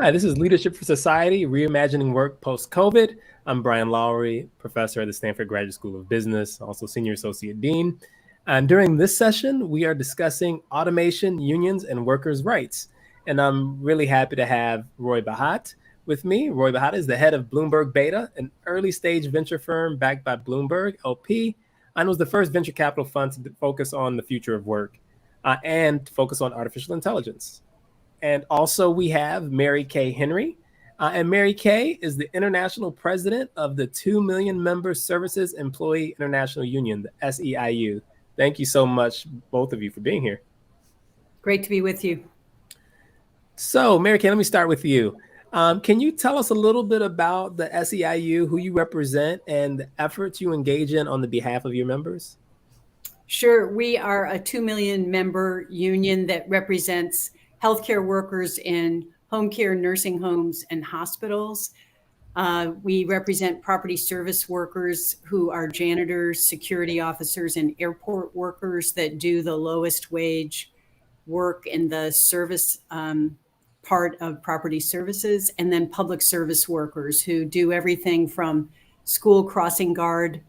Hi, this is Leadership for Society, Reimagining Work Post-COVID. I'm Brian Lowry, professor at the Stanford Graduate School of Business, also Senior Associate Dean. And during this session, we are discussing automation, unions, and workers' rights. And I'm really happy to have Roy Bahat with me. Roy Bahat is the head of Bloomberg Beta, an early-stage venture firm backed by Bloomberg LP, and was the first venture capital fund to focus on the future of work and to focus on artificial intelligence. And also we have Mary Kay Henry. And Mary Kay is the international president of the 2 Million Member Services Employee International Union, the SEIU. Thank you so much, both of you, for being here. Great to be with you. So, Mary Kay, let me start with you. Can you tell us a little bit about the SEIU, who you represent, and the efforts you engage in on the behalf of your members? Sure. We are a 2 million member union that represents healthcare workers in home care, nursing homes, and hospitals. We represent property service workers who are janitors, security officers, and airport workers that do the lowest wage work in the service part of property services, and then public service workers who do everything from school crossing guard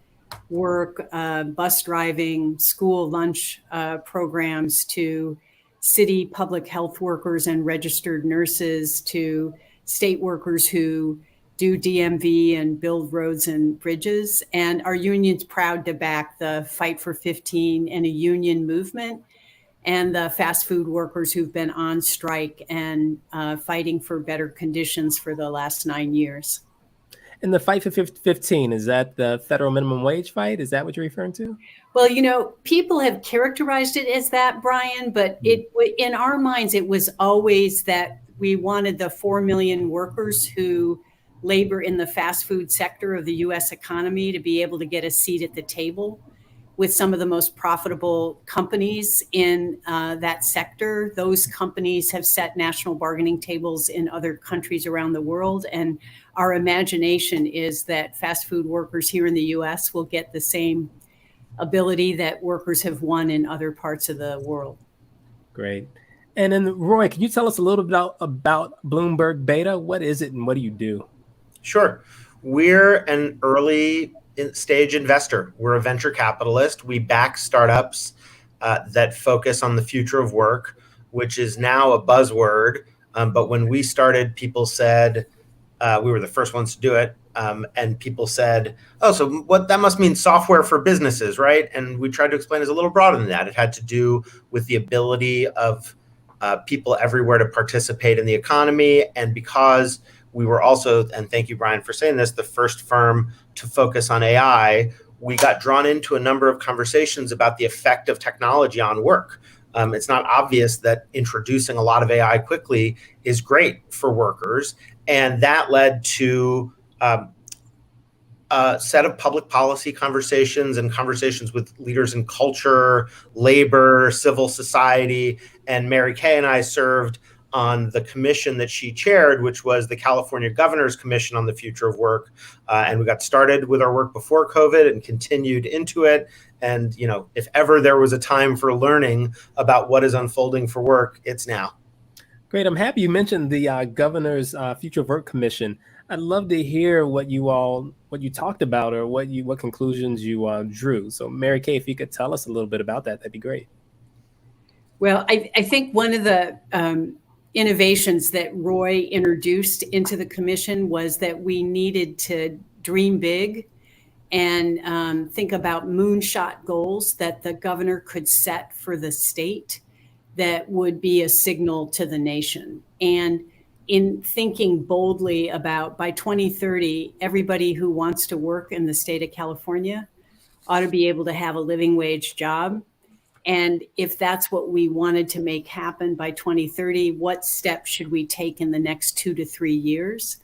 work, bus driving, school lunch programs, to city public health workers and registered nurses, to state workers who do DMV and build roads and bridges. And our union's proud to back the Fight for 15 and a union movement, and the fast food workers who've been on strike and fighting for better conditions for the last 9 years. And the Fight for 15, is that the federal minimum wage fight? Is that what you're referring to? Well, you know, people have characterized it as that, Brian, but in our minds, it was always that we wanted the 4 million workers who labor in the fast food sector of the U.S. economy to be able to get a seat at the table with some of the most profitable companies in that sector. Those companies have set national bargaining tables in other countries around the world. And our imagination is that fast food workers here in the U.S. will get the same ability that workers have won in other parts of the world. Great. And then, Roy, can you tell us a little bit about Bloomberg Beta? What is it and what do you do? Sure. We're an early stage investor. We're a venture capitalist. We back startups that focus on the future of work, which is now a buzzword. But when we started, people said, we were the first ones to do it. And people said, oh, so what that must mean software for businesses, right? And we tried to explain it's a little broader than that. It had to do with the ability of people everywhere to participate in the economy. And because we were also, and thank you, Brian, for saying this, the first firm to focus on AI, we got drawn into a number of conversations about the effect of technology on work. It's not obvious that introducing a lot of AI quickly is great for workers. And that led to a set of public policy conversations and conversations with leaders in culture, labor, civil society. And Mary Kay and I served on the commission that she chaired, which was the California Governor's Commission on the Future of Work. And we got started with our work before COVID and continued into it. And, you know, if ever there was a time for learning about what is unfolding for work, it's now. Great. I'm happy you mentioned the Governor's Future of Work Commission. I'd love to hear what you talked about, or what conclusions you drew. So Mary Kay, if you could tell us a little bit about that, that'd be great. Well, I think one of the innovations that Roy introduced into the commission was that we needed to dream big and think about moonshot goals that the governor could set for the state that would be a signal to the nation. And in thinking boldly about, by 2030, everybody who wants to work in the state of California ought to be able to have a living wage job. And if that's what we wanted to make happen by 2030, what steps should we take in the next 2 to 3 years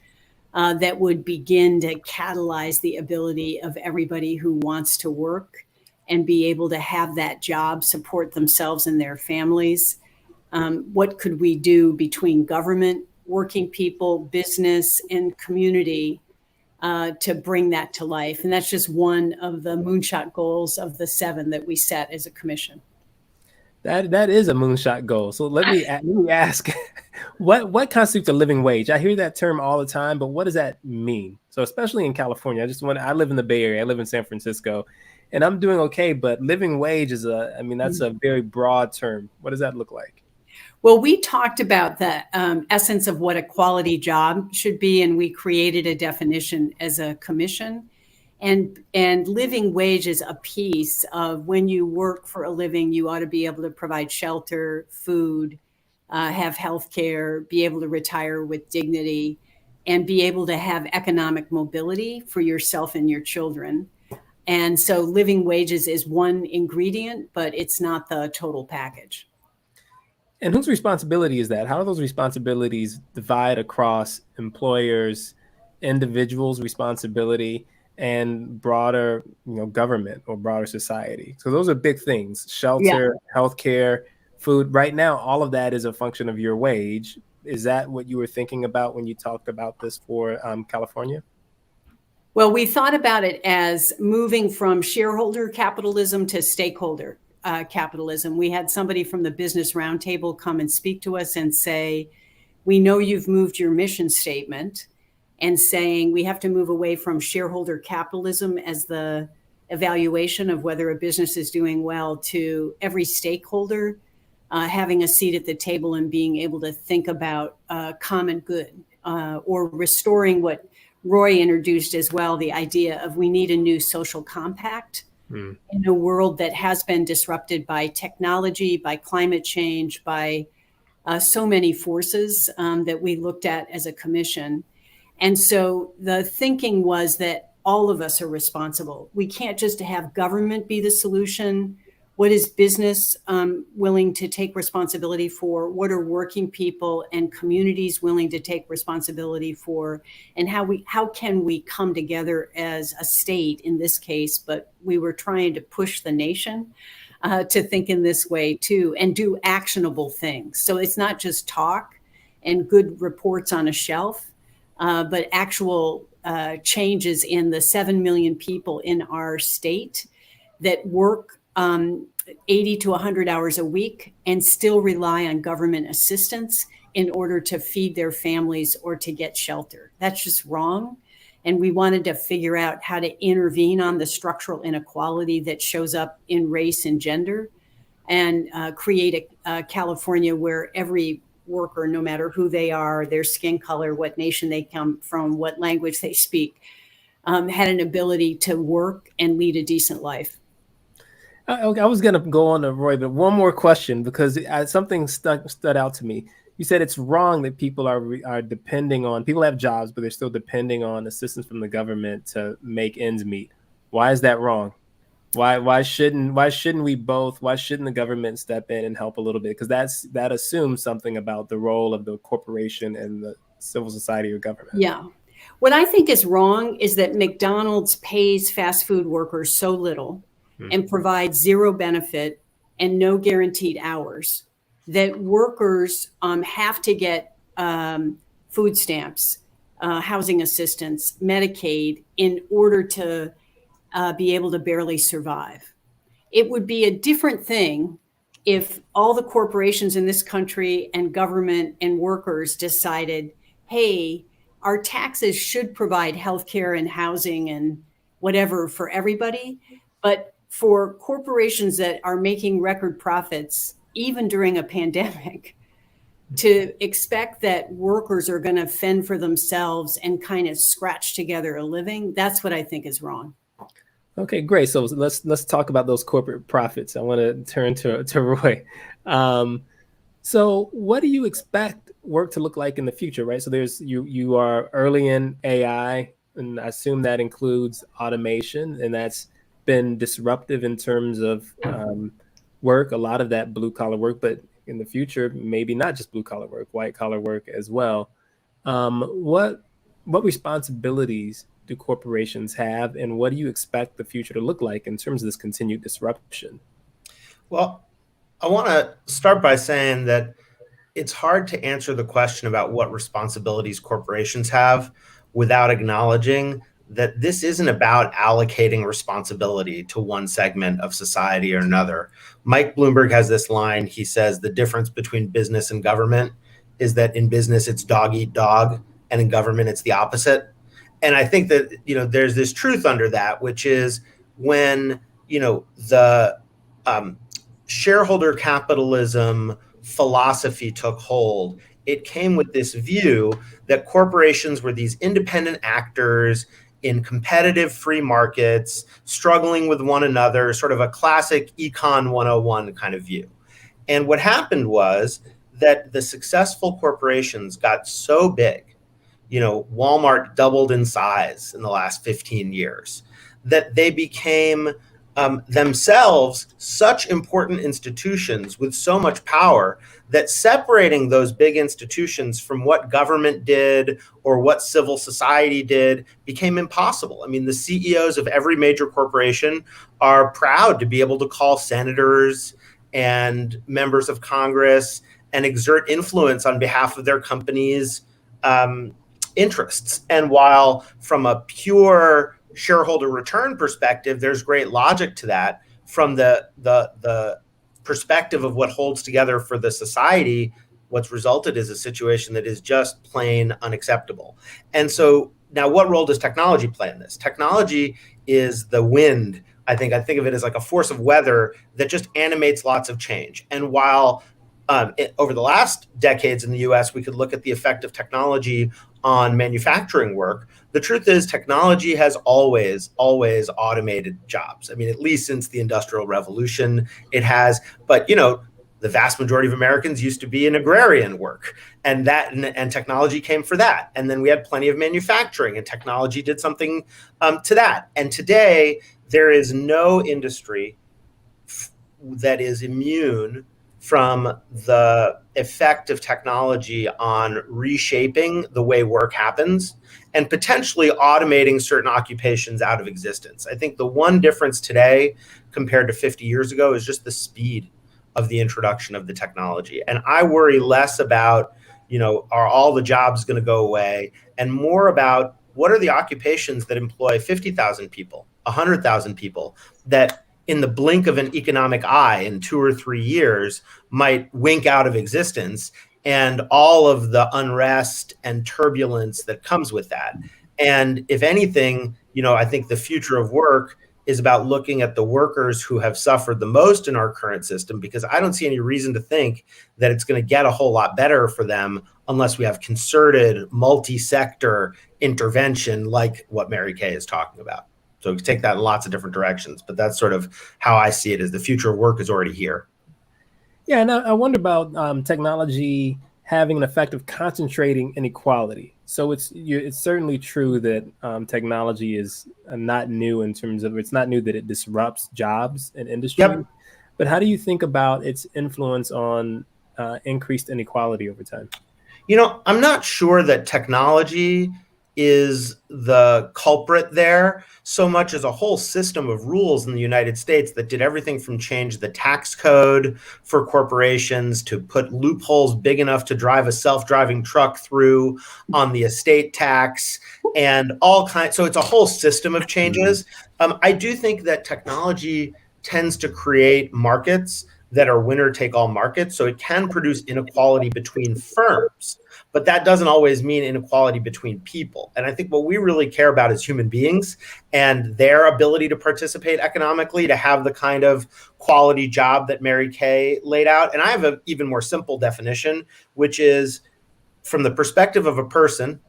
that would begin to catalyze the ability of everybody who wants to work and be able to have that job, support themselves and their families? What could we do between government, working people, business, and community to bring that to life? And that's just one of the moonshot goals of the 7 that we set as a commission. That is a moonshot goal. So let me ask, what constitutes a living wage? I hear that term all the time, but what does that mean? So especially in California, I live in the Bay Area. I live in San Francisco, and I'm doing okay. But living wage is that's a very broad term. What does that look like? Well, we talked about the essence of what a quality job should be, and we created a definition as a commission. And living wage is a piece of when you work for a living, you ought to be able to provide shelter, food, have health care, be able to retire with dignity, and be able to have economic mobility for yourself and your children. And so living wages is one ingredient, but it's not the total package. And whose responsibility is that? How do those responsibilities divide across employers, individuals' responsibility, and broader, government or broader society? So those are big things: shelter, healthcare, food. Right now, all of that is a function of your wage. Is that what you were thinking about when you talked about this for California? Well, we thought about it as moving from shareholder capitalism to stakeholder capitalism. We had somebody from the Business Roundtable come and speak to us and say, we know you've moved your mission statement, and saying we have to move away from shareholder capitalism as the evaluation of whether a business is doing well to every stakeholder having a seat at the table and being able to think about common good or restoring what Roy introduced as well, the idea of we need a new social compact in a world that has been disrupted by technology, by climate change, by so many forces that we looked at as a commission. And so the thinking was that all of us are responsible. We can't just have government be the solution. What is business willing to take responsibility for? What are working people and communities willing to take responsibility for? And how can we come together as a state in this case? But we were trying to push the nation to think in this way too, and do actionable things. So it's not just talk and good reports on a shelf, but actual changes in the 7 million people in our state that work 80 to 100 hours a week and still rely on government assistance in order to feed their families or to get shelter. That's just wrong. And we wanted to figure out how to intervene on the structural inequality that shows up in race and gender, and create a California where every worker, no matter who they are, their skin color, what nation they come from, what language they speak, had an ability to work and lead a decent life. I was going to go on to Roy, but one more question, because something stood out to me. You said it's wrong that people are depending on, people have jobs, but they're still depending on assistance from the government to make ends meet. Why is that wrong? Why shouldn't the government step in and help a little bit? Because that assumes something about the role of the corporation and the civil society or government. Yeah. What I think is wrong is that McDonald's pays fast food workers so little and provides zero benefit and no guaranteed hours that workers have to get food stamps, housing assistance, Medicaid in order to be able to barely survive. It would be a different thing if all the corporations in this country and government and workers decided, hey, our taxes should provide healthcare and housing and whatever for everybody. But for corporations that are making record profits, even during a pandemic, to expect that workers are going to fend for themselves and kind of scratch together a living, that's what I think is wrong. Okay, great. So let's talk about those corporate profits. I want to turn to Roy. So what do you expect work to look like in the future, right? So you are early in AI, and I assume that includes automation, and that's been disruptive in terms of work, a lot of that blue collar work, but in the future, maybe not just blue collar work, white collar work as well. What responsibilities do corporations have, and what do you expect the future to look like in terms of this continued disruption? Well, I want to start by saying that it's hard to answer the question about what responsibilities corporations have without acknowledging that this isn't about allocating responsibility to one segment of society or another. Mike Bloomberg has this line. He says the difference between business and government is that in business it's dog eat dog, and in government it's the opposite. And I think that, there's this truth under that, which is when, the shareholder capitalism philosophy took hold, it came with this view that corporations were these independent actors in competitive free markets, struggling with one another, sort of a classic Econ 101 kind of view. And what happened was that the successful corporations got so big, Walmart doubled in size in the last 15 years, that they became themselves such important institutions with so much power that separating those big institutions from what government did or what civil society did became impossible. I mean, the CEOs of every major corporation are proud to be able to call senators and members of Congress and exert influence on behalf of their company's interests. And while from a pure shareholder return perspective, there's great logic to that, from the perspective of what holds together for the society, what's resulted is a situation that is just plain unacceptable. And so now, what role does technology play in this? Technology is the wind. I think of it as like a force of weather that just animates lots of change. And while over the last decades in the US, we could look at the effect of technology on manufacturing work, the truth is technology has always automated jobs. I mean, at least since the Industrial Revolution, it has. But, the vast majority of Americans used to be in agrarian work, and technology came for that. And then we had plenty of manufacturing, and technology did something to that. And today, there is no industry that is immune from the effect of technology on reshaping the way work happens and potentially automating certain occupations out of existence. I think the one difference today compared to 50 years ago is just the speed of the introduction of the technology. And I worry less about, are all the jobs going to go away, and more about what are the occupations that employ 50,000 people, 100,000 people, that in the blink of an economic eye in 2 or 3 years might wink out of existence, and all of the unrest and turbulence that comes with that. And if anything, I think the future of work is about looking at the workers who have suffered the most in our current system, because I don't see any reason to think that it's going to get a whole lot better for them unless we have concerted multi-sector intervention like what Mary Kay is talking about. So we can take that in lots of different directions, but that's sort of how I see it, as the future of work is already here. Yeah, and I wonder about technology having an effect of concentrating inequality. So it's certainly true that technology is not new in terms of, it's not new that it disrupts jobs and industry. Yep. But how do you think about its influence on increased inequality over time? I'm not sure that technology is the culprit there so much as a whole system of rules in the United States that did everything from change the tax code for corporations to put loopholes big enough to drive a self-driving truck through on the estate tax and all kinds. So it's a whole system of changes. I do think that technology tends to create markets that are winner-take-all markets. So it can produce inequality between firms, but that doesn't always mean inequality between people. And I think what we really care about is human beings and their ability to participate economically, to have the kind of quality job that Mary Kay laid out. And I have an even more simple definition, which is, from the perspective of a person,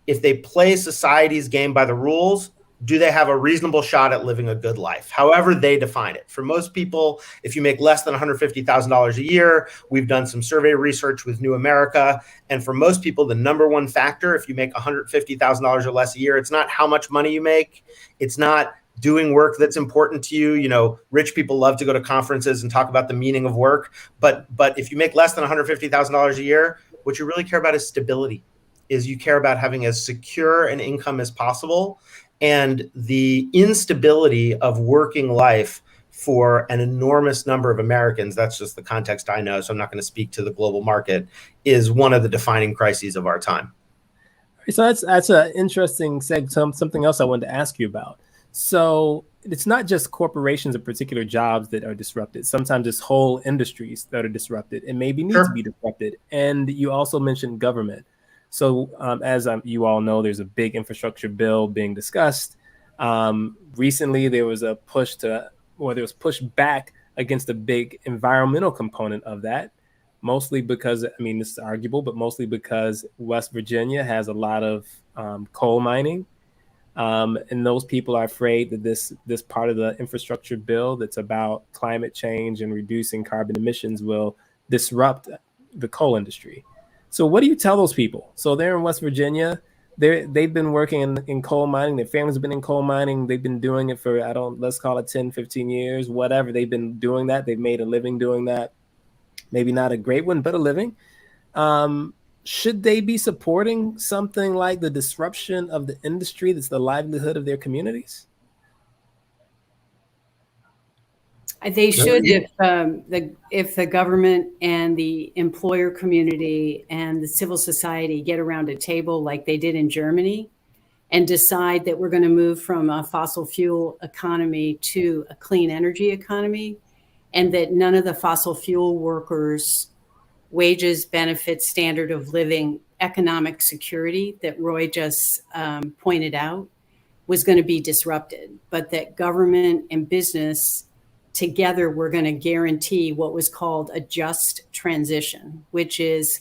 if they play society's game by the rules, do they have a reasonable shot at living a good life, however they define it? For most people, if you make less than $150,000 a year, we've done some survey research with New America, and for most people, the number one factor, if you make $150,000 or less a year, it's not how much money you make, it's not doing work that's important to you. Rich people love to go to conferences and talk about the meaning of work, but if you make less than $150,000 a year, what you really care about is stability, is you care about having as secure an income as possible. And the instability of working life for an enormous number of Americans, that's just the context I know, so I'm not going to speak to the global market, is one of the defining crises of our time. So that's an interesting something else I wanted to ask you about. So it's not just corporations or particular jobs that are disrupted. Sometimes it's whole industries that are disrupted and maybe need to be disrupted. And you also mentioned government. So as you all know, there's a big infrastructure bill being discussed. Recently, there was pushback against the big environmental component of that. Mostly because, I mean, this is arguable, but mostly because West Virginia has a lot of coal mining. And those people are afraid that this part of the infrastructure bill that's about climate change and reducing carbon emissions will disrupt the coal industry. So what do you tell those people? So they're in West Virginia. They've been working in coal mining. Their families have been in coal mining. They've been doing it for, let's call it 10, 15 years, whatever. They've been doing that. They've made a living doing that. Maybe not a great one, but a living. Should they be supporting something like the disruption of the industry that's the livelihood of their communities? They should if the government and the employer community and the civil society get around a table like they did in Germany and decide that we're going to move from a fossil fuel economy to a clean energy economy, and that none of the fossil fuel workers' wages, benefits, standard of living, economic security that Roy just pointed out was going to be disrupted, but that government and business together were going to guarantee what was called a just transition, which is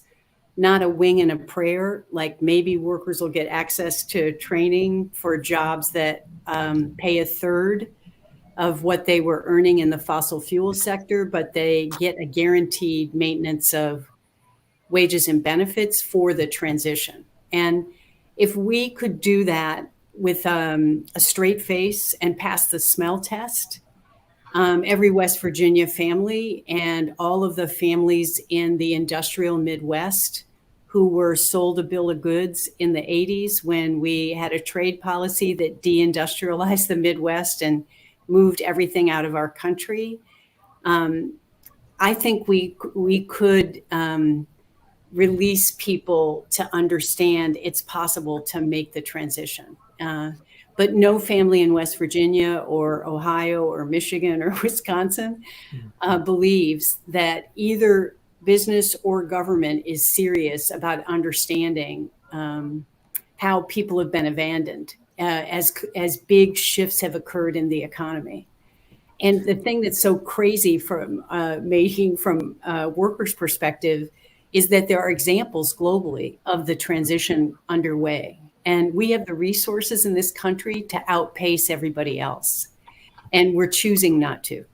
not a wing and a prayer, like maybe workers will get access to training for jobs that pay a third of what they were earning in the fossil fuel sector, but they get a guaranteed maintenance of wages and benefits for the transition. And if we could do that with a straight face and pass the smell test, every West Virginia family and all of the families in the industrial Midwest who were sold a bill of goods in the 80s when we had a trade policy that deindustrialized the Midwest and moved everything out of our country. I think we could release people to understand it's possible to make the transition. But no family in West Virginia or Ohio or Michigan or Wisconsin believes that either business or government is serious about understanding how people have been abandoned as big shifts have occurred in the economy. And the thing that's so crazy from workers' perspective is that there are examples globally of the transition underway. And we have the resources in this country to outpace everybody else. And we're choosing not to.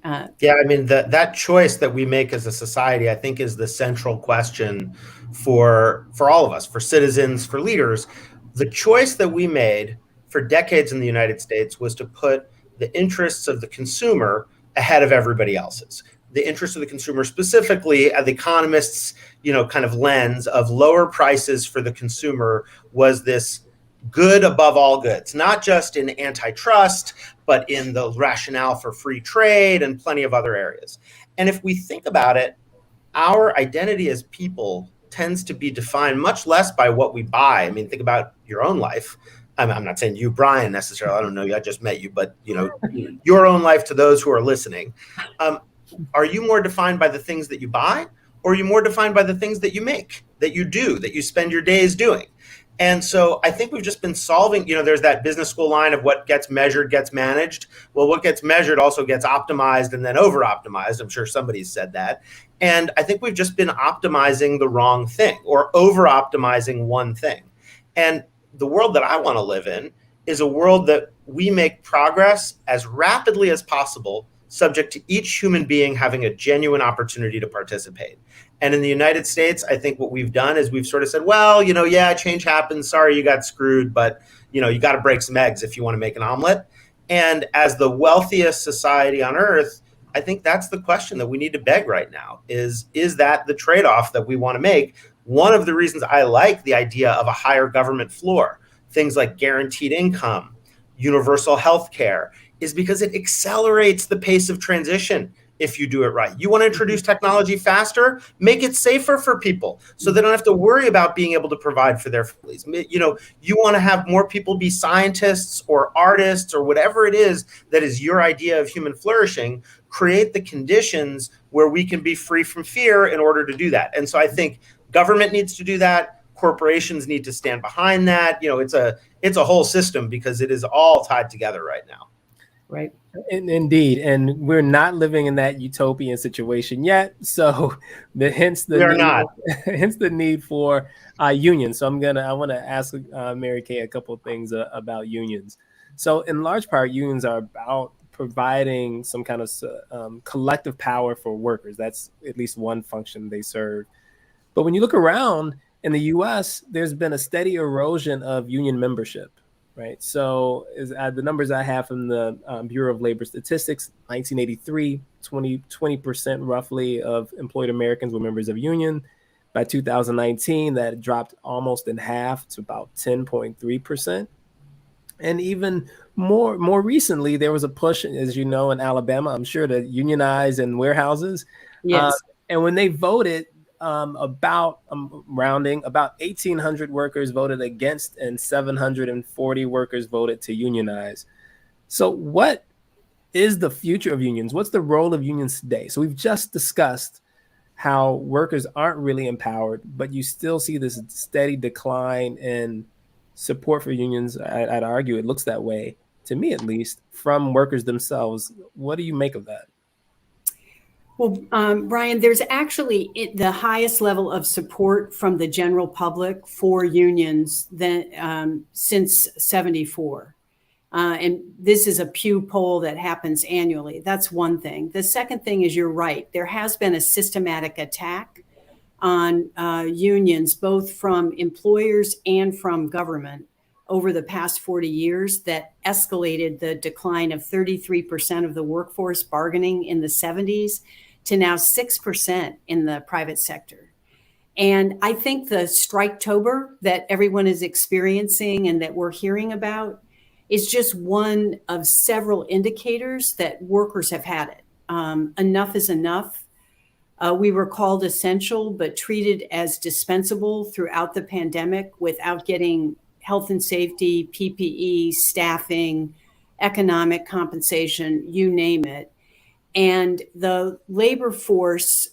Yeah, I mean, that choice that we make as a society, I think, is the central question for all of us, for citizens, for leaders. The choice that we made for decades in the United States was to put the interests of the consumer ahead of everybody else's. The interests of the consumer, specifically at the economists' kind of lens of lower prices for the consumer, was this good above all goods, not just in antitrust, but in the rationale for free trade and plenty of other areas. And if we think about it, our identity as people tends to be defined much less by what we buy. I mean, think about your own life. I'm not saying you, Brian, necessarily. I don't know you. I just met you, but your own life to those who are listening. Are you more defined by the things that you buy, or are you more defined by the things that you make, that you do, that you spend your days doing? And so I think we've just been solving, there's that business school line of what gets measured gets managed. Well, what gets measured also gets optimized and then over optimized. I'm sure somebody's said that. And I think we've just been optimizing the wrong thing or over optimizing one thing. And the world that I want to live in is a world that we make progress as rapidly as possible, subject to each human being having a genuine opportunity to participate. And in the United States, I think what we've done is we've sort of said, well, yeah, change happens. Sorry, you got screwed, but you got to break some eggs if you want to make an omelet. And as the wealthiest society on earth, I think that's the question that we need to beg right now is that the trade-off that we want to make? One of the reasons I like the idea of a higher government floor, things like guaranteed income, universal health care, is because it accelerates the pace of transition. if you do it right. You want to introduce technology faster, make it safer for people so they don't have to worry about being able to provide for their families. You know, you want to have more people be scientists or artists or whatever it is that is your idea of human flourishing. Create the conditions where we can be free from fear in order to do that. And so I think government needs to do that. Corporations need to stand behind that. You know, it's a whole system because it is all tied together right now. Right. Indeed, and we're not living in that utopian situation yet. So, hence the need for unions. So I want to ask Mary Kay a couple of things about unions. So, in large part, unions are about providing some kind of collective power for workers. That's at least one function they serve. But when you look around in the U.S., there's been a steady erosion of union membership. Right. So the numbers I have from the Bureau of Labor Statistics, 1983, 20% roughly of employed Americans were members of union. By 2019, that dropped almost in half to about 10.3%. And even more recently, there was a push, as you know, in Alabama, I'm sure, to unionize in warehouses. Yes. And when they voted, rounding, about 1,800 workers voted against and 740 workers voted to unionize. So what is the future of unions? What's the role of unions today? So we've just discussed how workers aren't really empowered, but you still see this steady decline in support for unions. I'd argue it looks that way, to me at least, from workers themselves. What do you make of that? Well, Brian, there's actually the highest level of support from the general public for unions since '74. And this is a Pew poll that happens annually. That's one thing. The second thing is, you're right. There has been a systematic attack on unions, both from employers and from government, over the past 40 years that escalated the decline of 33% of the workforce bargaining in the 70s to now 6% in the private sector. And I think the Striketober that everyone is experiencing and that we're hearing about is just one of several indicators that workers have had it. Enough is enough. We were called essential, but treated as dispensable throughout the pandemic without getting health and safety, PPE, staffing, economic compensation, you name it. And the labor force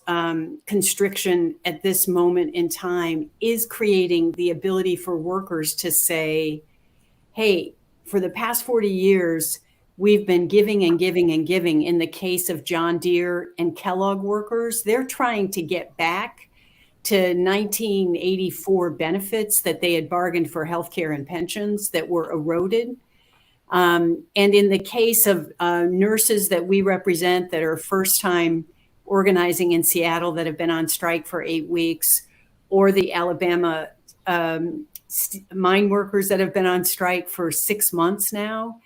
constriction at this moment in time is creating the ability for workers to say, hey, for the past 40 years, we've been giving and giving and giving. In the case of John Deere and Kellogg workers, they're trying to get back to 1984 benefits that they had bargained for healthcare and pensions that were eroded. And in the case of nurses that we represent that are first time organizing in Seattle that have been on strike for 8 weeks, or the Alabama mine workers that have been on strike for 6 months now,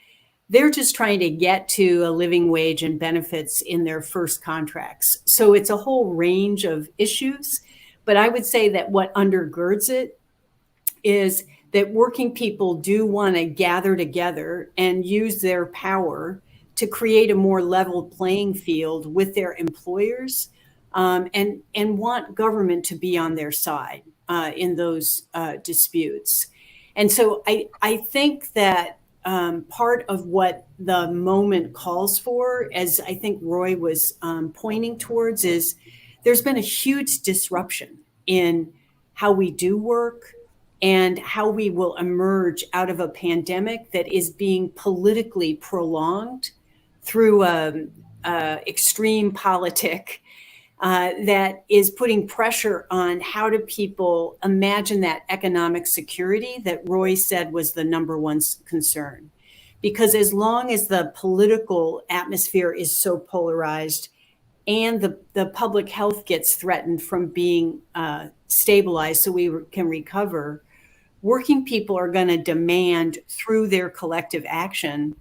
they're just trying to get to a living wage and benefits in their first contracts. So it's a whole range of issues. But I would say that what undergirds it is that working people do want to gather together and use their power to create a more level playing field with their employers, and want government to be on their side in those disputes. And so I think that part of what the moment calls for, as I think Roy was pointing towards, is there's been a huge disruption in how we do work and how we will emerge out of a pandemic that is being politically prolonged through extreme politic that is putting pressure on how do people imagine that economic security that Roy said was the number one concern. Because as long as the political atmosphere is so polarized and the public health gets threatened from being stabilized so we can recover, working people are going to demand through their collective action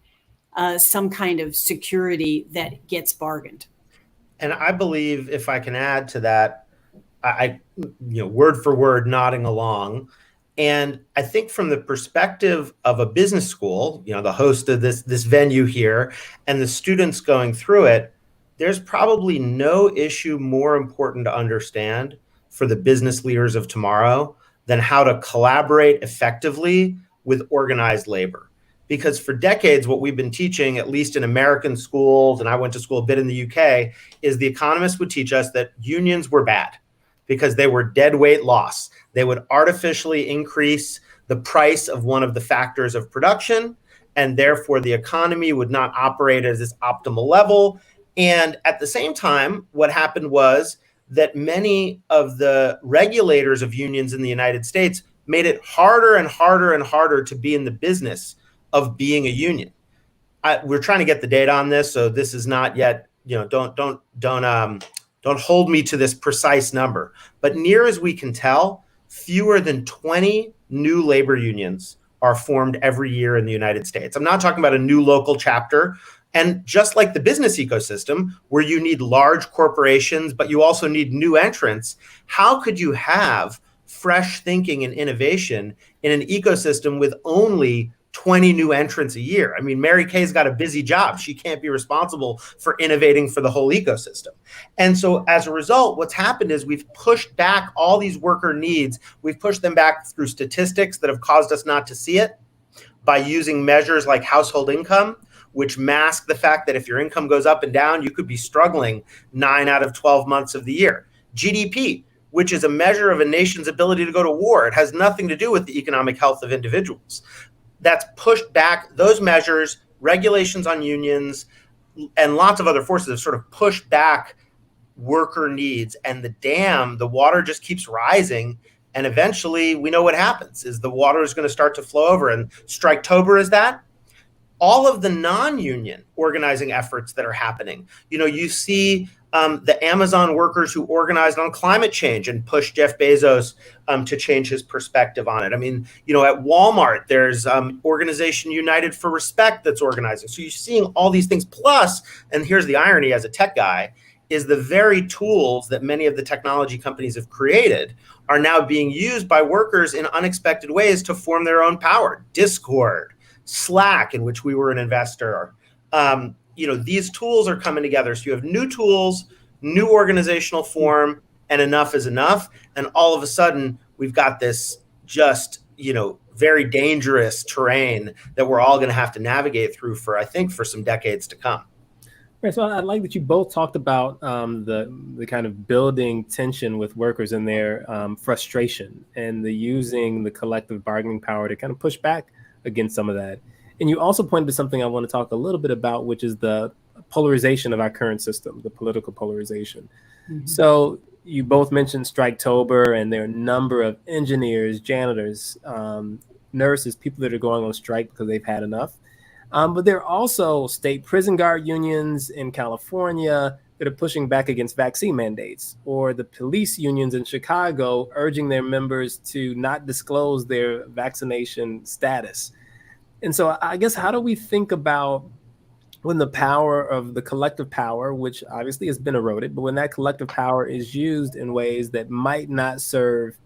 some kind of security that gets bargained. And I believe, if I can add to that, I word for word nodding along. And I think from the perspective of a business school, the host of this venue here and the students going through it, there's probably no issue more important to understand for the business leaders of tomorrow than how to collaborate effectively with organized labor. Because for decades, what we've been teaching, at least in American schools, and I went to school a bit in the UK, is the economists would teach us that unions were bad because they were dead weight loss. They would artificially increase the price of one of the factors of production, and therefore the economy would not operate at its optimal level. And at the same time, what happened was that many of the regulators of unions in the United States made it harder and harder and harder to be in the business of being a union. We're trying to get the data on this, so this is not yet, don't hold me to this precise number. But near as we can tell, fewer than 20 new labor unions are formed every year in the United States. I'm not talking about a new local chapter. And just like the business ecosystem, where you need large corporations, but you also need new entrants, how could you have fresh thinking and innovation in an ecosystem with only 20 new entrants a year? I mean, Mary Kay's got a busy job. She can't be responsible for innovating for the whole ecosystem. And so as a result, what's happened is we've pushed back all these worker needs. We've pushed them back through statistics that have caused us not to see it by using measures like household income, which mask the fact that if your income goes up and down, you could be struggling 9 out of 12 months of the year. GDP, which is a measure of a nation's ability to go to war. It has nothing to do with the economic health of individuals. That's pushed back those measures, regulations on unions, and lots of other forces have sort of pushed back worker needs. And the water just keeps rising. And eventually we know what happens is the water is going to start to flow over. And Striketober is that. All of the non-union organizing efforts that are happening. You see the Amazon workers who organized on climate change and pushed Jeff Bezos to change his perspective on it. I mean, at Walmart, there's Organization United for Respect that's organizing. So you're seeing all these things. Plus, and here's the irony as a tech guy, is the very tools that many of the technology companies have created are now being used by workers in unexpected ways to form their own power. Discord, Slack, in which we were an investor. These tools are coming together. So you have new tools, new organizational form, and enough is enough. And all of a sudden, we've got this just, very dangerous terrain that we're all going to have to navigate through for some decades to come. Right. So I like that you both talked about the kind of building tension with workers and their frustration and using the collective bargaining power to kind of push back against some of that. And you also pointed to something I want to talk a little bit about, which is the polarization of our current system, the political polarization. Mm-hmm. So you both mentioned Striketober, and there are a number of engineers, janitors, nurses, people that are going on strike because they've had enough. But there are also state prison guard unions in California that are pushing back against vaccine mandates, or the police unions in Chicago urging their members to not disclose their vaccination status. And so I guess, how do we think about when the power of the collective power, which obviously has been eroded, but when that collective power is used in ways that might not serve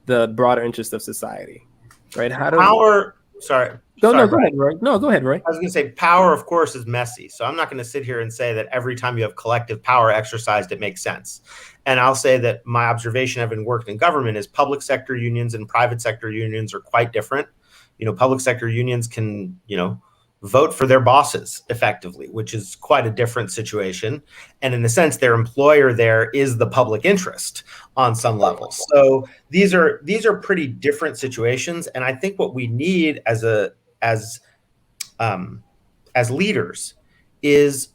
the broader interest of society, right? How do Sorry. Go ahead, Roy. No, go ahead, Roy. I was going to say power, of course, is messy. So I'm not going to sit here and say that every time you have collective power exercised, it makes sense. And I'll say that my observation, having worked in government, is public sector unions and private sector unions are quite different. Public sector unions can, vote for their bosses effectively, which is quite a different situation. And in a sense, their employer there is the public interest on some level. So these are pretty different situations. And I think what we need as leaders is,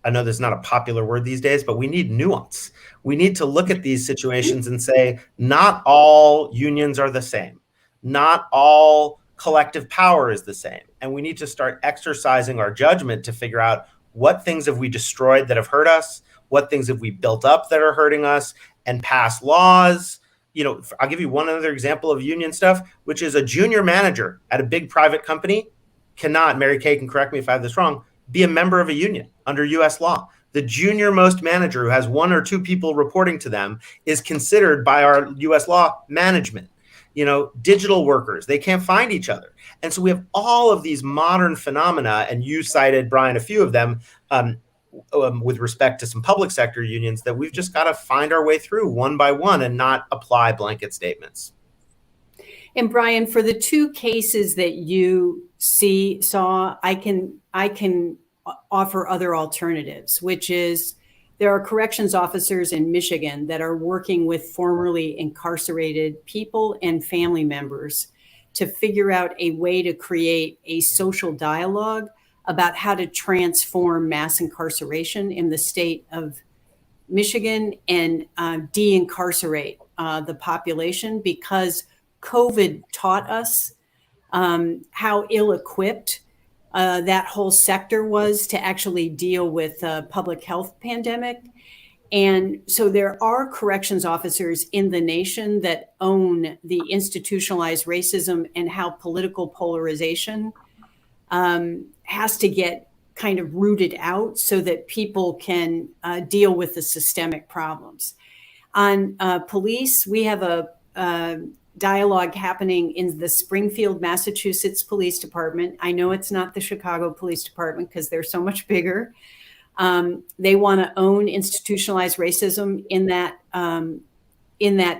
I know this is not a popular word these days, but we need nuance. We need to look at these situations and say, not all unions are the same. Not all collective power is the same. And we need to start exercising our judgment to figure out what things have we destroyed that have hurt us, what things have we built up that are hurting us, and pass laws. I'll give you one other example of union stuff, which is a junior manager at a big private company cannot, Mary Kay can correct me if I have this wrong, be a member of a union under US law. The junior most manager who has 1 or 2 people reporting to them is considered by our US law management. Digital workers, they can't find each other. And so we have all of these modern phenomena, and you cited, Brian, a few of them, with respect to some public sector unions that we've just got to find our way through one by one and not apply blanket statements. And Brian, for the two cases that you saw, I can offer other alternatives, which is there are corrections officers in Michigan that are working with formerly incarcerated people and family members to figure out a way to create a social dialogue about how to transform mass incarceration in the state of Michigan and de-incarcerate the population, because COVID taught us how ill-equipped that whole sector was to actually deal with a public health pandemic. And so there are corrections officers in the nation that own the institutionalized racism and how political polarization has to get kind of rooted out so that people can deal with the systemic problems. On police, we have a dialogue happening in the Springfield, Massachusetts Police Department. I know it's not the Chicago Police Department because they're so much bigger. They want to own institutionalized racism in that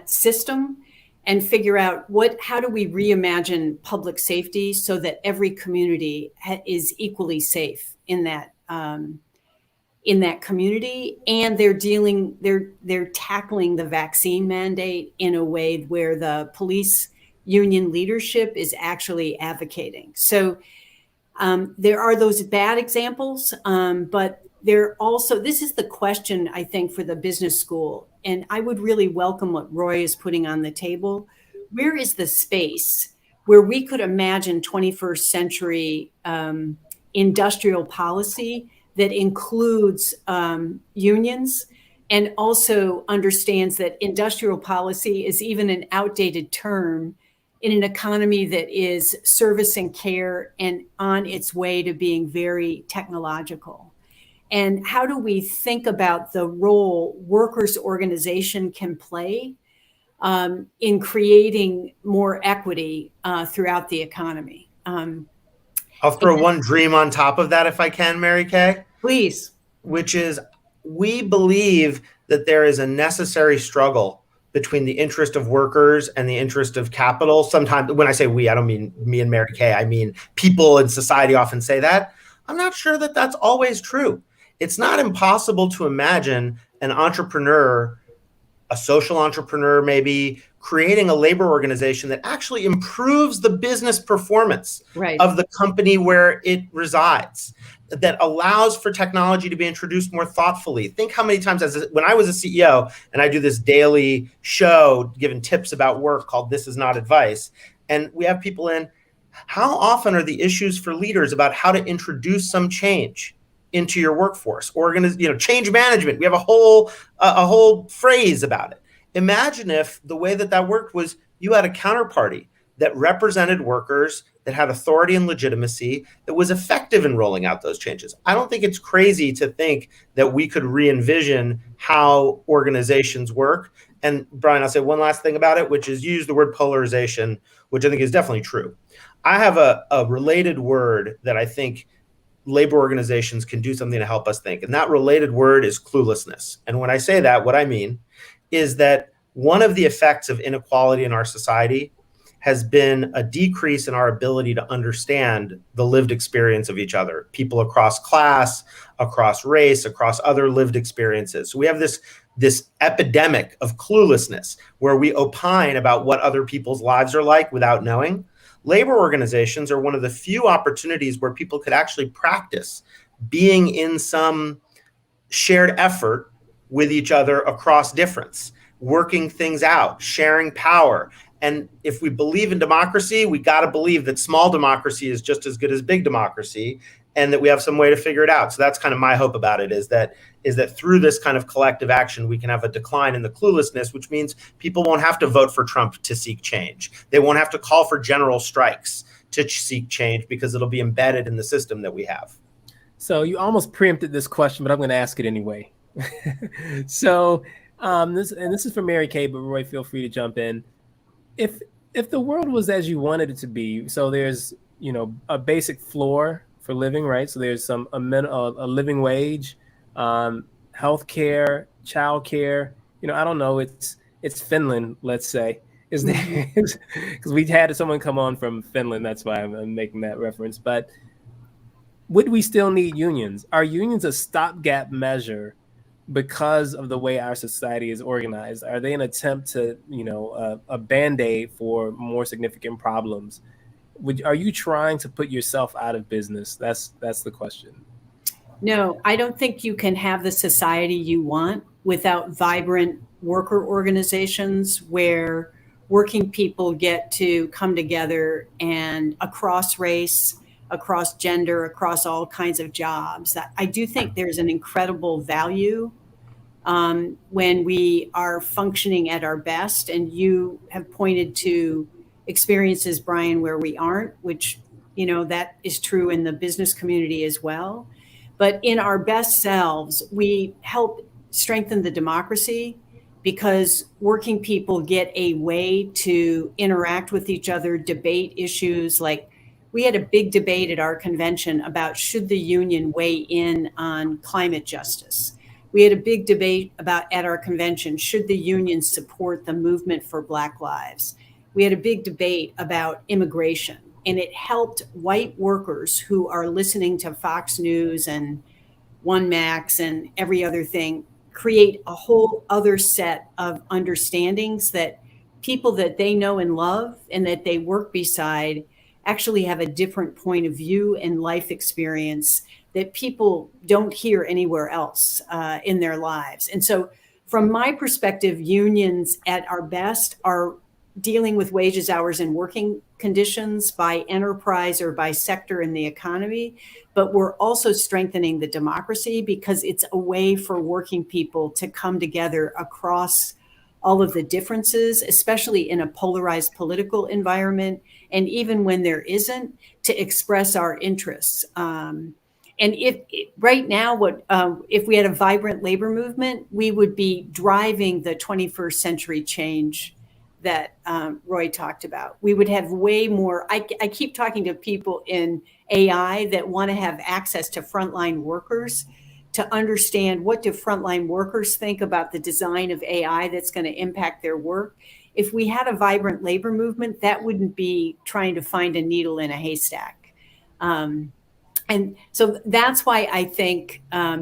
system and figure out how do we reimagine public safety so that every community is equally safe in that community. And they're tackling the vaccine mandate in a way where the police union leadership is actually advocating. So there are those bad examples, but this is the question, I think, for the business school. And I would really welcome what Roy is putting on the table. Where is the space where we could imagine 21st century industrial policy that includes unions and also understands that industrial policy is even an outdated term in an economy that is service and care and on its way to being very technological? And how do we think about the role workers' organization can play in creating more equity throughout the economy? I'll throw one dream on top of that if I can, Mary Kay. Please. Which is, we believe that there is a necessary struggle between the interest of workers and the interest of capital. Sometimes when I say we, I don't mean me and Mary Kay. I mean people in society often say that. I'm not sure that that's always true. It's not impossible to imagine an entrepreneur, a social entrepreneur maybe, creating a labor organization that actually improves the business performance of the company where it resides, that allows for technology to be introduced more thoughtfully. Think how many times, when I was a CEO and I do this daily show giving tips about work called This Is Not Advice, and we have people in, how often are the issues for leaders about how to introduce some change into your workforce? Change management. We have a whole phrase about it. Imagine if the way that worked was you had a counterparty that represented workers, that had authority and legitimacy, that was effective in rolling out those changes. I don't think it's crazy to think that we could re-envision how organizations work. And Brian, I'll say one last thing about it, which is use the word polarization, which I think is definitely true. I have a related word that I think labor organizations can do something to help us think. And that related word is cluelessness. And when I say that, what I mean is that one of the effects of inequality in our society has been a decrease in our ability to understand the lived experience of each other, people across class, across race, across other lived experiences. So we have this epidemic of cluelessness where we opine about what other people's lives are like without knowing. Labor organizations are one of the few opportunities where people could actually practice being in some shared effort with each other across difference, working things out, sharing power. And if we believe in democracy, we got to believe that small democracy is just as good as big democracy, and that we have some way to figure it out. So that's kind of my hope about it, is that through this kind of collective action, we can have a decline in the cluelessness, which means people won't have to vote for Trump to seek change. They won't have to call for general strikes to seek change because it'll be embedded in the system that we have. So you almost preempted this question, but I'm going to ask it anyway. So this is for Mary Kay, but Roy, feel free to jump in. If the world was as you wanted it to be, so there's a basic floor for living, right? So there's a living wage, healthcare, childcare. I don't know. It's Finland, let's say. Is there? Because we had someone come on from Finland. That's why I'm making that reference. But would we still need unions? Are unions a stopgap measure because of the way our society is organized? Are they an attempt to, a band-aid for more significant problems? Are you trying to put yourself out of business? That's the question. No, I don't think you can have the society you want without vibrant worker organizations where working people get to come together and across race, across gender, across all kinds of jobs. I do think there's an incredible value when we are functioning at our best. And you have pointed to experiences, Brian, where we aren't, which, that is true in the business community as well. But in our best selves, we help strengthen the democracy because working people get a way to interact with each other, debate issues. Like we had a big debate at our convention about should the union weigh in on climate justice. We had a big debate at our convention, should the union support the movement for Black lives? We had a big debate about immigration, and it helped white workers who are listening to Fox News and One Max and every other thing create a whole other set of understandings that people that they know and love and that they work beside actually have a different point of view and life experience that people don't hear anywhere else in their lives. And so from my perspective, unions at our best are dealing with wages, hours, and working conditions by enterprise or by sector in the economy. But we're also strengthening the democracy because it's a way for working people to come together across all of the differences, especially in a polarized political environment. And even when there isn't, to express our interests. And if right now, if we had a vibrant labor movement, we would be driving the 21st century change that Roy talked about. We would have way more. I keep talking to people in AI that want to have access to frontline workers to understand what do frontline workers think about the design of AI that's going to impact their work. If we had a vibrant labor movement, that wouldn't be trying to find a needle in a haystack. And so that's why I think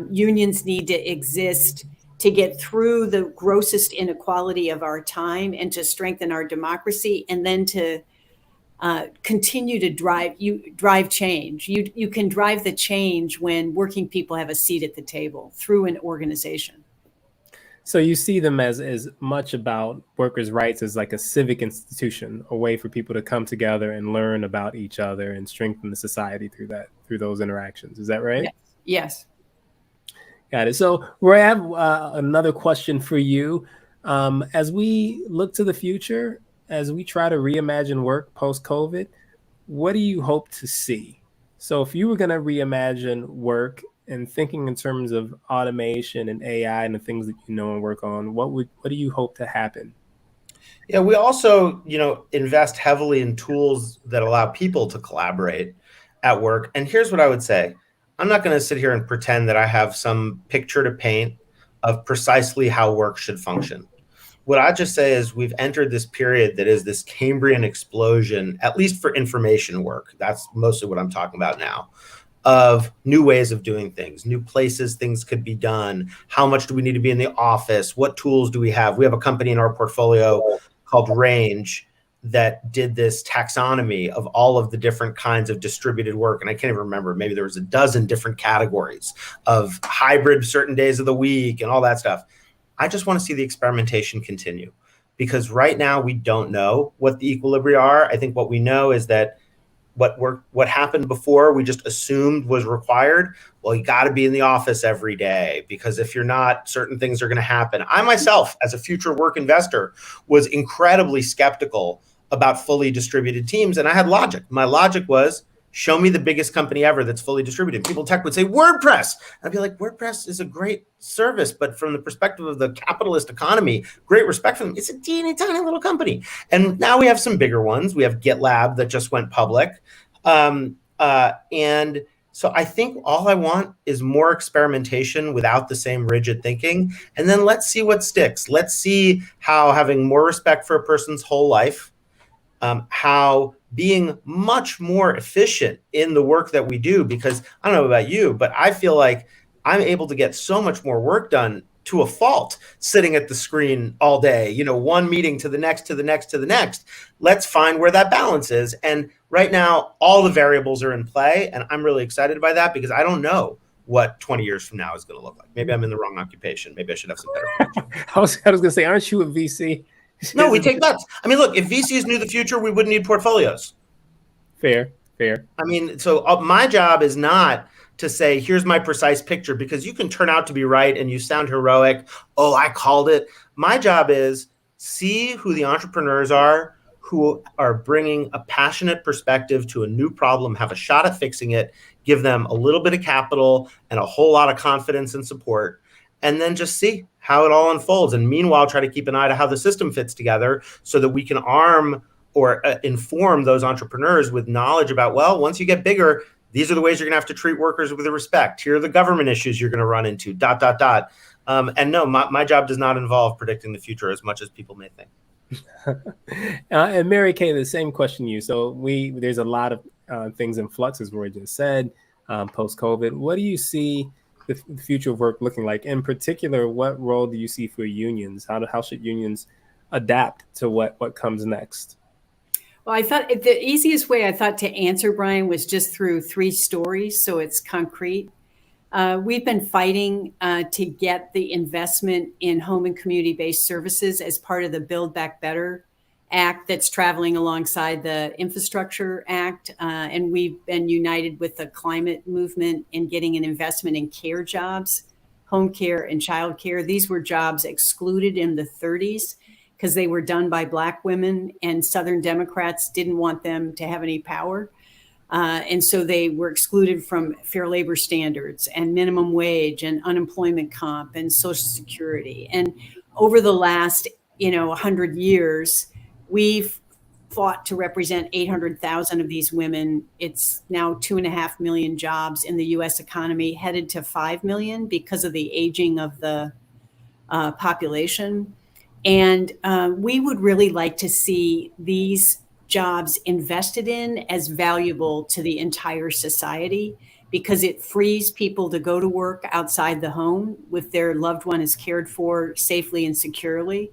unions need to exist to get through the grossest inequality of our time and to strengthen our democracy, and then to continue to drive change. You can drive the change when working people have a seat at the table through an organization. So you see them as much about workers' rights as like a civic institution, a way for people to come together and learn about each other and strengthen the society through those interactions. Is that right? Yes. Got it. So Roy, I have another question for you. As we look to the future, as we try to reimagine work post-COVID, what do you hope to see? So if you were going to reimagine work and thinking in terms of automation and AI and the things that you know and work on, what do you hope to happen? Yeah, we also, invest heavily in tools that allow people to collaborate at work. And here's what I would say. I'm not going to sit here and pretend that I have some picture to paint of precisely how work should function. What I just say is we've entered this period that is this Cambrian explosion, at least for information work. That's mostly what I'm talking about now, of new ways of doing things, new places things could be done. How much do we need to be in the office? What tools do we have? We have a company in our portfolio called Range that did this taxonomy of all of the different kinds of distributed work. And I can't even remember, maybe there was a dozen different categories of hybrid certain days of the week and all that stuff. I just want to see the experimentation continue, because right now we don't know what the equilibria are. I think what we know is that what happened before we just assumed was required. Well, you got to be in the office every day, because if you're not, certain things are going to happen. I myself, as a future work investor, was incredibly skeptical about fully distributed teams, and I had logic. My logic was, show me the biggest company ever that's fully distributed. People tech would say WordPress. I'd be like, WordPress is a great service, but from the perspective of the capitalist economy, great respect for them. It's a teeny tiny little company. And now we have some bigger ones. We have GitLab that just went public. And So I think all I want is more experimentation without the same rigid thinking. And then let's see what sticks. Let's see how having more respect for a person's whole life, how being much more efficient in the work that we do, because I don't know about you, but I feel like I'm able to get so much more work done to a fault sitting at the screen all day, one meeting to the next, to the next, to the next. Let's find where that balance is. And right now, all the variables are in play. And I'm really excited by that because I don't know what 20 years from now is going to look like. Maybe I'm in the wrong occupation. Maybe I should have some better. I was going to say, aren't you a VC? No, we take bets. I mean, look, if VCs knew the future, we wouldn't need portfolios. Fair. I mean, so my job is not to say, here's my precise picture, because you can turn out to be right and you sound heroic. Oh, I called it. My job is see who the entrepreneurs are, who are bringing a passionate perspective to a new problem, have a shot at fixing it, give them a little bit of capital and a whole lot of confidence and support, and then just see how it all unfolds. And meanwhile, try to keep an eye to how the system fits together so that we can arm or inform those entrepreneurs with knowledge about, well, once you get bigger, these are the ways you're going to have to treat workers with respect. Here are the government issues you're going to run into, ... And no, my job does not involve predicting the future as much as people may think. And Mary Kay, the same question to you. So there's a lot of things in flux, as Roy just said, post-COVID. What do you see the future of work looking like? In particular, what role do you see for unions? How should unions adapt to what comes next? Well, I thought the easiest way to answer, Brian, was just through 3 stories. So it's concrete. We've been fighting to get the investment in home and community-based services as part of the Build Back Better Act that's traveling alongside the Infrastructure Act. And we've been united with the climate movement in getting an investment in care jobs, home care and child care. These were jobs excluded in the 30s. Because they were done by Black women, and Southern Democrats didn't want them to have any power. And so they were excluded from fair labor standards and minimum wage and unemployment comp and Social Security. And over the last 100 years, we've fought to represent 800,000 of these women. It's now 2.5 million jobs in the U.S. economy, headed to 5 million because of the aging of the population. And we would really like to see these jobs invested in as valuable to the entire society, because it frees people to go to work outside the home with their loved one is cared for safely and securely.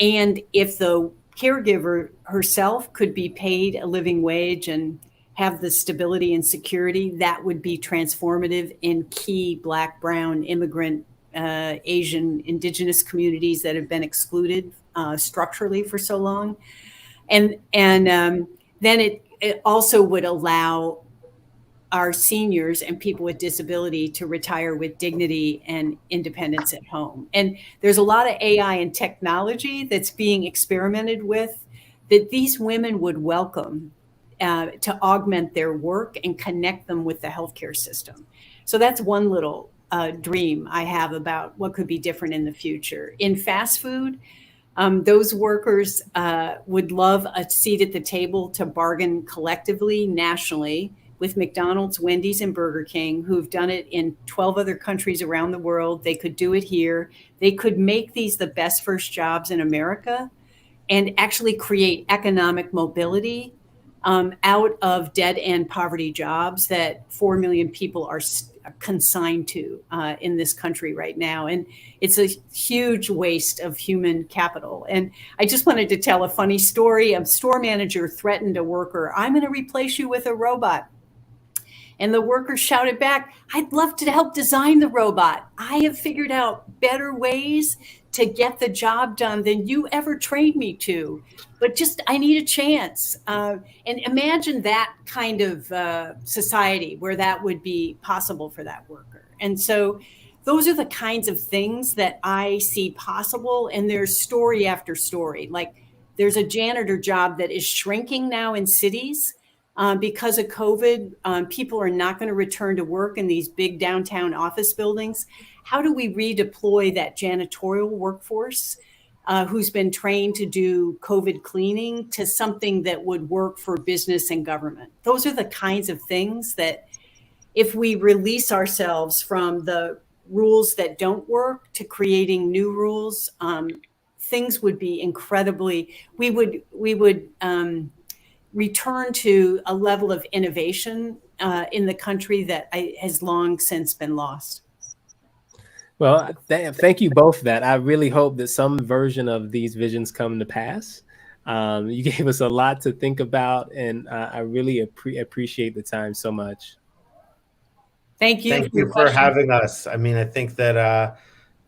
And if the caregiver herself could be paid a living wage and have the stability and security, that would be transformative in key Black, brown, immigrant, Asian, indigenous communities that have been excluded structurally for so long. And then it also would allow our seniors and people with disability to retire with dignity and independence at home. And there's a lot of AI and technology that's being experimented with that these women would welcome to augment their work and connect them with the healthcare system. So that's one little dream I have about what could be different in the future. In fast food, those workers would love a seat at the table to bargain collectively, nationally, with McDonald's, Wendy's, and Burger King, who've done it in 12 other countries around the world. They could do it here. They could make these the best first jobs in America and actually create economic mobility out of dead-end poverty jobs that 4 million people are consigned to in this country right now. And it's a huge waste of human capital. And I just wanted to tell a funny story. A store manager threatened a worker, "I'm going to replace you with a robot." And the worker shouted back, "I'd love to help design the robot. I have figured out better ways to get the job done than you ever trained me to. But just, I need a chance." And imagine that kind of society where that would be possible for that worker. And so those are the kinds of things that I see possible. And there's story after story. Like there's a janitor job that is shrinking now in cities because of COVID. People are not going to return to work in these big downtown office buildings. How do we redeploy that janitorial workforce who's been trained to do COVID cleaning to something that would work for business and government? Those are the kinds of things that if we release ourselves from the rules that don't work to creating new rules, things would be incredibly, we would return to a level of innovation in the country that has long since been lost. Well, thank you both for that. I really hope that some version of these visions come to pass. You gave us a lot to think about, and I really appreciate the time so much. Thank you. Thank you for having us. I mean, I think that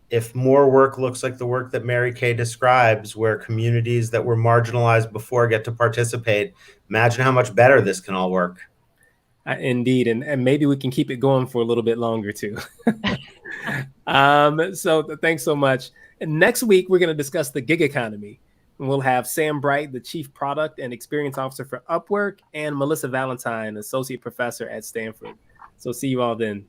if more work looks like the work that Mary Kay describes, where communities that were marginalized before get to participate, imagine how much better this can all work. Indeed, and maybe we can keep it going for a little bit longer too. So thanks so much. And next week, we're going to discuss the gig economy. And we'll have Sam Bright, the Chief Product and Experience Officer for Upwork, and Melissa Valentine, Associate Professor at Stanford. So see you all then.